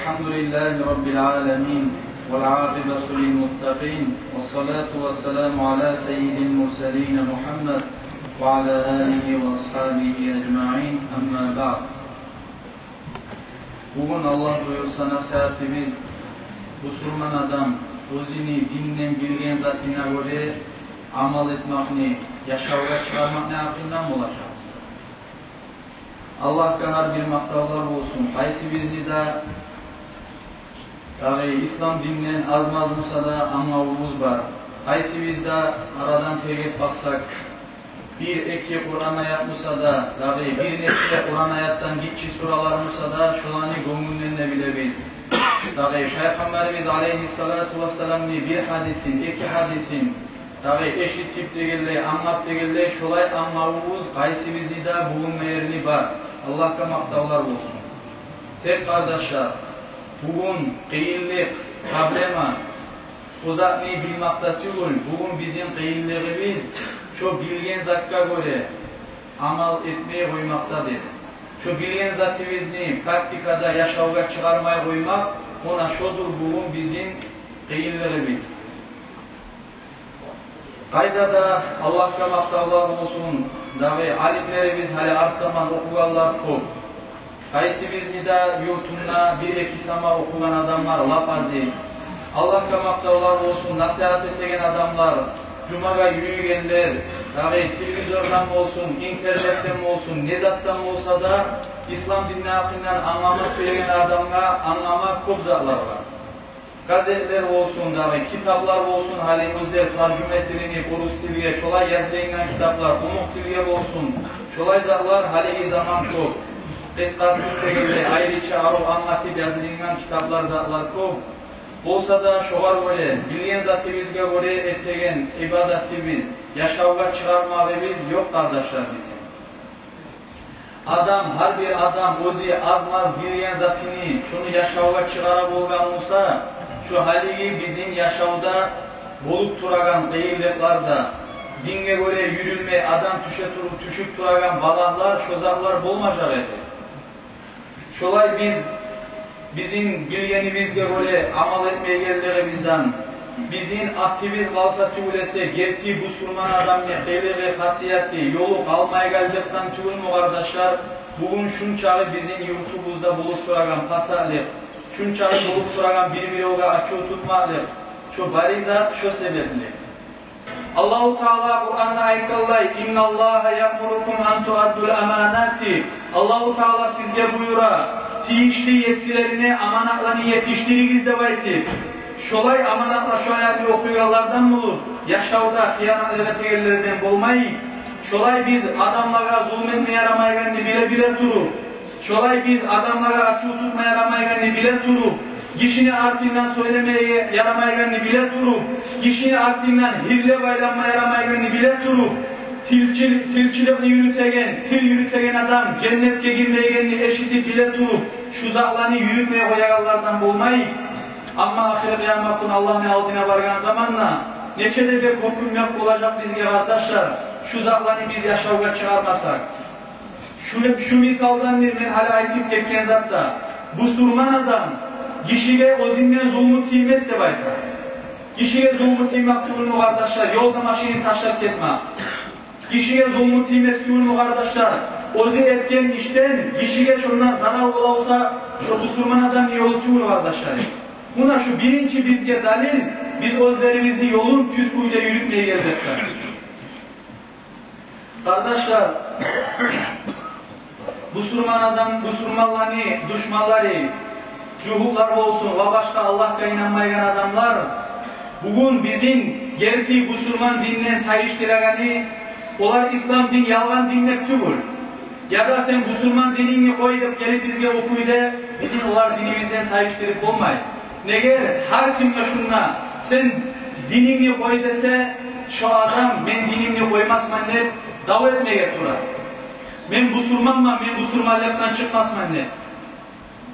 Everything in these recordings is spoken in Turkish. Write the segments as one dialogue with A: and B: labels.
A: الحمد لله رب العالمين والعاقبة للمتقين والصلاة والسلام على سيد المرسلين محمد وعلى آله وأصحابه أجمعين أما بعد. Bugün Allah buyursa nasihatimiz Müslüman adam özünü dinden bilgen zatına göre amal etmekni, yaşavga çıkarmakni hakkından olacak. Allah kanar bir maktavlar olsun. Qaysi bizni de İslam dininden az-maz olsa da anlavuz var. Qaysi bizde aradan tegip baksak, bir iki Kur'an ayat olsa da, bir neçe Kur'an ayattan gitçi suralar olsa da, şolani gönlünden de bilemeyiz. Peygamberimiz aleyhissalatu vesselam'ni bir hadisin, iki hadisin, eşitip degille, anlap degille, şolay anlavuz, qaysi bizni de bugün meyerini var. Allah'a maktavlar olsun. Tek kardeşler, bugün kıyıllık, problema, uzaklığı bilmakta tügül, bugün bizim kıyıllığı şu bilgen zatka göre amal etmeye koymaktadır. Şu bilgen zatimizni praktikada yaşavga çıkarmaya koymak, ona şudur bugün bizim kıyıllığımız. Kayda da Allah'a maktavlar olsun. Alimlerimiz hali art zaman okuganlar çok. Qaysi bizni de yurtunda bir iki sama okugan adamlar lapazi. Allah'a maktavlar olsun, nasihat etegen adamlar, cumaga yürüyenler, televizordan olsun, internetten olsun, nezattan olsa da İslam dinine hakkından anlama söylegen adamga anlama çok zatlar var. Gazetler olsun, kitaplar olsun, halimizde tercüme tilini, Rus tiliye, şolay yazılan kitaplar, umuk tiliye olsun, şolay zatlar hali zaman çok. Esnaflık tegelde ayrıca arı anlatıp yazılan kitaplar zatlar çok. Olsa da şovar böyle, bilgen zatımızga göre etegen ibadetimiz, yaşavga çıkarmağımız yok kardeşler bizim. Adam, her bir adam özü az-maz bilgen zatını, şunu yaşavga çıkarab olgan olsa, şu hali bizim yaşavda bolup turagan kıyılıklarda, dinge göre yürülme, adam düşüp turagan balaklar, şozaklar bolmacak edi. Şolay bizim bilgenimizge göre amal etmeye geldiğimizden, bizim aktivist kalsa tüylese, gerti Müslüman adam ne kıyılığı, hasiyeti, yolu kalmaya geldikten tüyül mü kardeşler, bugün şunçağı bizim yurtumuzda bulup turagan pasarlık, şunçağı bulup turagan bir milyonga açığı tutmalık, şu barizat şu sebepli. Allah-u Teala Kur'an'da ayetallay, İnna Allaha ya'murukum an tu'addul amanati. Allah-u Teala sizge buyura, tiyişli yesilerini amanatlarını yetiştiriniz de vayti. Şolay amanatla şu ayetli okuyalardan bulur, yaşavda hıyanatlı tegellerden bolmayı. Şolay biz adamlara zulmetmeye yaramayganını bile turu. Şolay biz adamlara açığı tutmaya yaramayganını bile turu. Kişini artinden söylemeye yaramayganını bile turu. Kişini artinden hille baylanmaya yaramayganını bile turu. Tilçilikni yürütegen, til yürütegen adam cennetke girmeyenini eşitip bile turu. Şu zatlarını yürütmeye koyagallardan bolmayı. Ama ahir kıyamet günü Allah'ın aldığına vargan zamanla neçede bir hüküm yok olacak bizge kardeşler. Şu zatlarını biz yaşavga çıkarmasak. Şu misaldan bir men hala aytip ketken zatta. Bu surman adam kişiye ozinden zulmü tiymez de bayta. Kişiye zulmü tiymek türünü kardeşler, yolda maşini taşlap ketme. Kişiye zulmü tiymez türünü kardeşler, ozi etken işten kişiye şundan zarar olsa, şu surman adam yolu türü kardeşler. Buna şu birinci bizge dalil, biz özlerimizni yolun düz kuyuda yürütmeye gelecekler. Kardeşler, bu surmanlarını, düşmanları, cuhullar olsun ve başka Allah'a inanmayan adamlar bugün bizim gerçi bu Müslüman dininden tayıştırağını olar İslam din yalan dinlep tügül. Ya da sen bu Müslüman dinini koyup gelip bizge okuyda bizim olar dinimizden tayıştırıp olmay. Neger her kim yaşında sen dinini koy dese şu adam ben dinimini koymazman der dav etmeye turar. Ben Müslümanman, ben Müslümanlıktan çıkmazman der.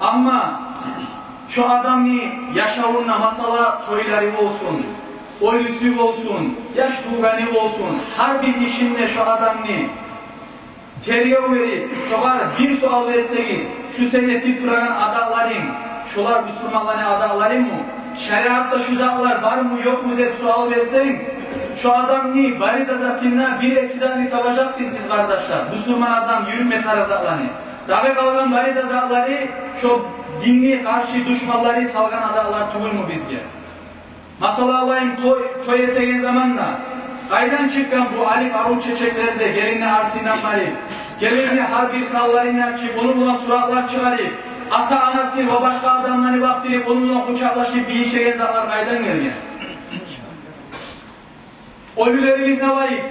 A: Ama şu adamı yaşavunna masala toyları olsun, ölüsü olsun, yaş tuğanı olsun, her bir işinde şu adamı teriye verip, şoğar bir sual verseniz, şu sene tip duran adamların, şolar Müslümanlarına adaları mı? Şeriatta şu zatlar var mı yok mu diye sual versen, şu adam ni bari da zatına bir ekizani kalacak biz kardeşler. Müslüman adam yürüme tarazatlarını. Dağı kalgan bari da zatları şu dinli karşı düşmanları salgan adalar tuğul mu bizge? Masala alayım toy etegen zamanla. Kaydan çıkan bu Alip Arul çiçeklerde gelinle artinden marip, gelinle harbi sallarını açıp, onunla suratlar çıkarıp, ata anası ve başka adamları baktırıp, onunla kucaklaşıp bir işe gezanlar kaydan gelgen. Ölülerimiz ne layık?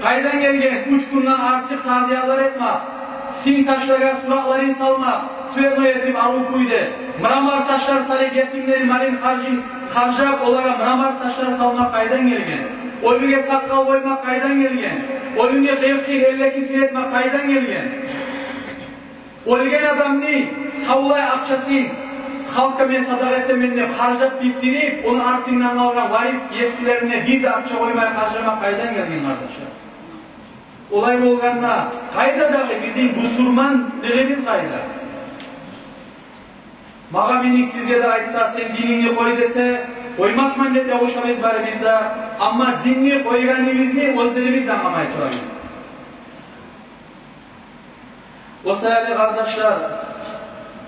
A: Kaydan gelgen, uç bundan artık taziyalar etme. Sin taşlara suratları salma, sürekli yetirip Arul kuydu. Mramar taşlar sarı yetimleri malin harcap olarak mramar taşlar salmak kaydan gelgen. Ölüge sakkal koymak kaydan gelgen. Ölüge kıyıkıyla ellekisini etmek kaydan gelgen. Ölgen adam ne? Savlay akçasın, halka men sadakat temenine harcap bittirip, onu artığından algan varis yesilerine bir de akça koymaya harcamak kaydan gelgen kardeşler. Olay bolganda, kayda dahi bizim busurmanlığımız kayda. Mağa menik sizge de aytsa, sen dinini koy dese, koymazman dep yavuşamayız bari bizde. Ama dinni koyganimizni özlerimizden anlamay turabız. O sayılı kardeşler,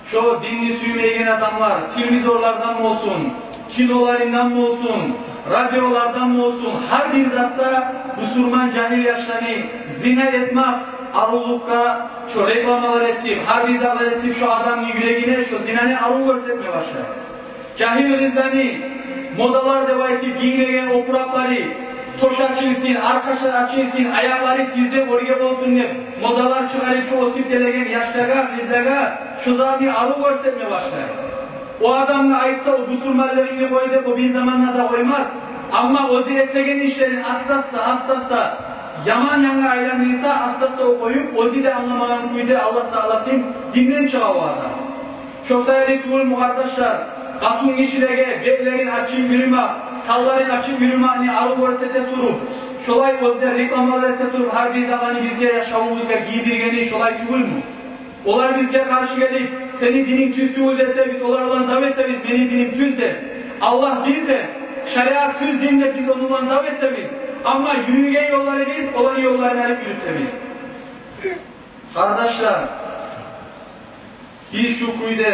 A: şu dinni süymeygen adamlar, televizorlardan mı olsun, kinolarından mı olsun, radyolardan mı olsun, her bir zatta Müslüman cahil yaşlarını zina etmek, arulukka, şu reklamalar ettim, her bir zalar ettim, şu adamın yüreğine şu zinanı arul görsetmeye başlar. Cahil kızlarını, modalar deva etip giyinegen opurakları, toş açılsın, arkaşlar açılsın, ayakları tizde orge olsun diye modalar çıkarıp şu osip gelegen yaşlara, kızlara şu zami arul görsetmeye başlar. O adamla aytsa o busurmallerini koydu, o bir zamanla da koymaz. Ama o ziretlegen işlerin asla yaman yana aylanıysa asla o koyup o zide anlamadan kuydu Allah sağlasın dinlen çığa o adam. Çok sayılı tuğul mukardaşlar, katun işilege, beklerin açın yürüme, salların açın yürümeni arı görsete turup, şolay özler reklamalar ete turup, her bir zamanı bizge yaşamımızga giydirgeni şolay tuğul mu? Olar bizge karşı gelip, senin dinin tüz tuğul dese biz olar olan davet ediz, benim dinim tüz de. Allah bir de, şeriat tüz dinle biz onunla davet ediz. Ama yürüyen yolları biz, olan yolları verip yürütemiz. Kardeşler, bir şu kuyda,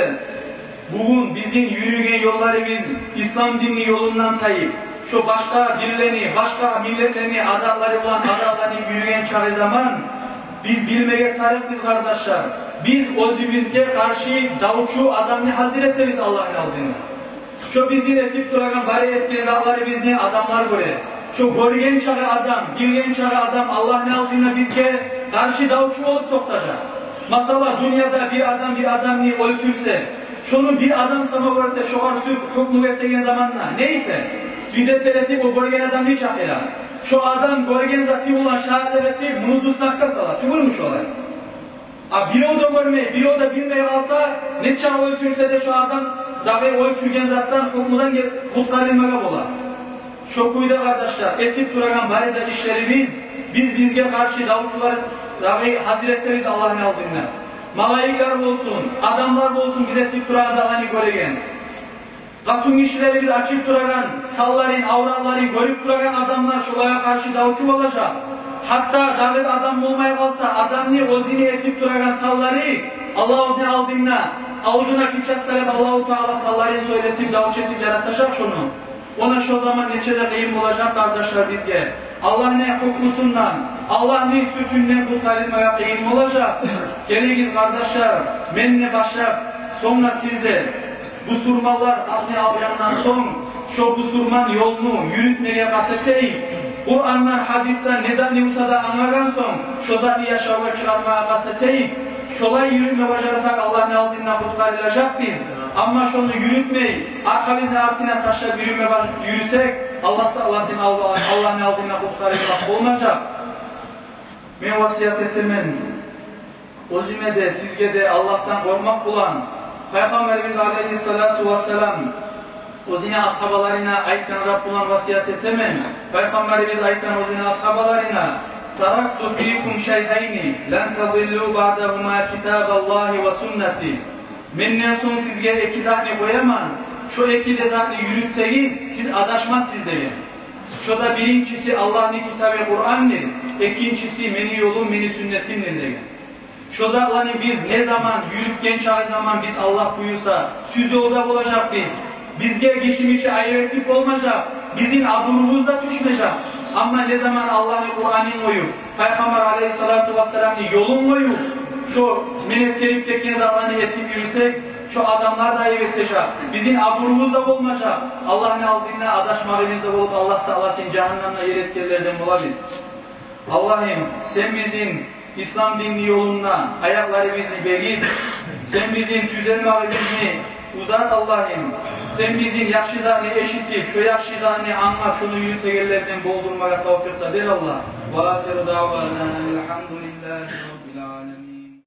A: bugün bizim yürüyen yolları biz İslam dini yolundan tayip, şu başka birilerini, başka milletlerini, adalları olan adallarını yürüyen çağı zaman, biz bilmeye tarif biz kardeşler. Biz özümüzge karşı davutçu adamını hazır eteriz Allah'ın aldığını. Şu bizi etip duragan bari etmez Allah'ı biz ne adamlar göre. Şu görgen çağı adam, bilgen çağı adam Allah'ın aldığına bizge karşı davutçu olup toktaca. Masala dünyada bir adam ni öldürse, şunu bir adam sana görse, şu arsu hukmu geçen zamanla neyse, svidet etip o görgen adam hiç akela. Şu adam görgen zati olan şahit etip bunu dusnakta salar. Tümülmüş olay. Bir o da görmeye, bir o da bilmeye kalsa, ne çağı öldürse de şu adam dahi öldürgen zattan hukmudan kurtarılmaya bolar. Şu kuyda kardeşler, etip duragan bari de işlerimiz, biz bizge karşı davutçular dahi haziretleriz Allah'ın aldığına. Malayikler olsun, adamlar olsun bize etip duran zamanı göregen. Katun kişilerimiz açıp duragan, salların, avraları görüp duragan adamlar şolaya karşı davutçu olacak. Hatta davet adam olmaya kalsa, adamını ozini etip duragan salları Allah'ın aldığına, avuzuna kiçat salep Allah-u Teala salları söyletip davutçu etip yaratacak şunu. Ona şu zaman neçede kıyım olacak kardeşler bizge. Allah ne hukmusundan, Allah ne sütünden kurtarılmaya kıyım olacak. Geligiz kardeşler, menne başlayıp, sonra sizde bu surmalar ne avyandan son, şu bu surman yolunu yürütmeye kaseteyim. Kur'an'dan, hadisten, nezani usada anlagan son, şu zani yaşavga çıkarmaya kaseteyim. Şolay yürütme bacarsak Allah'ın aldığına kurtarılacak biz. Ama şunu yürütmeyi, arkamızın altına taşla yürüsek, Allah'ın aldığına kurtarılmak olmayacak. Men vasiyat etimin, özüme de, sizge de Allah'tan korkmak bulan, Peygamberimiz aleyhissalatu vesselam, özüne ashabalarına aytkan Rab bulan vasiyat etimin, Peygamberimiz aytkan özüne ashabalarına, taraktu fikum şey'eyni, len tadillu ba'dahuma kitaballahi ve sünneti. Menden son sizge iki zatni koyamam. Şu iki de zatni yürütseniz siz adaşmazsınız deyin. Şu da birincisi Allah'ın kitabı Kur'an'dır. İkincisi meni yolum, meni sünnetimdir deyin. Şu zatlarını biz ne zaman yürütken çağı zaman biz Allah buyursa düz yolda olacak biz. Bizge kişimişi ayretip olmayacak. Bizim aburumuz da düşmeyecek. Ama ne zaman Allah'ın Kur'an'ın oyu, Peygamber aleyhissalatu vesselam'ın yolun oyu, şu meneskerip tekken zatlarını etip yürüsek, şu adamlar da ayvetecek. Bizim aburumuz da olmayacak. Allah'ın aldığında adaşmağımızda olup Allah sağlasın cehennemle yeretkerlerden olabiliriz. Allah'ım sen bizim İslam dinli yolundan ayaklarımızı berip, sen bizim düzelmağımızı uzat Allah'ım. Sen bizim yakşılarını eşitip, şu yakşılarını anmak, şunu yürütegellerden boğdurmaya tavfikle ver Allah. Ve ahiru davana elhamdülillahi rabbil alemin.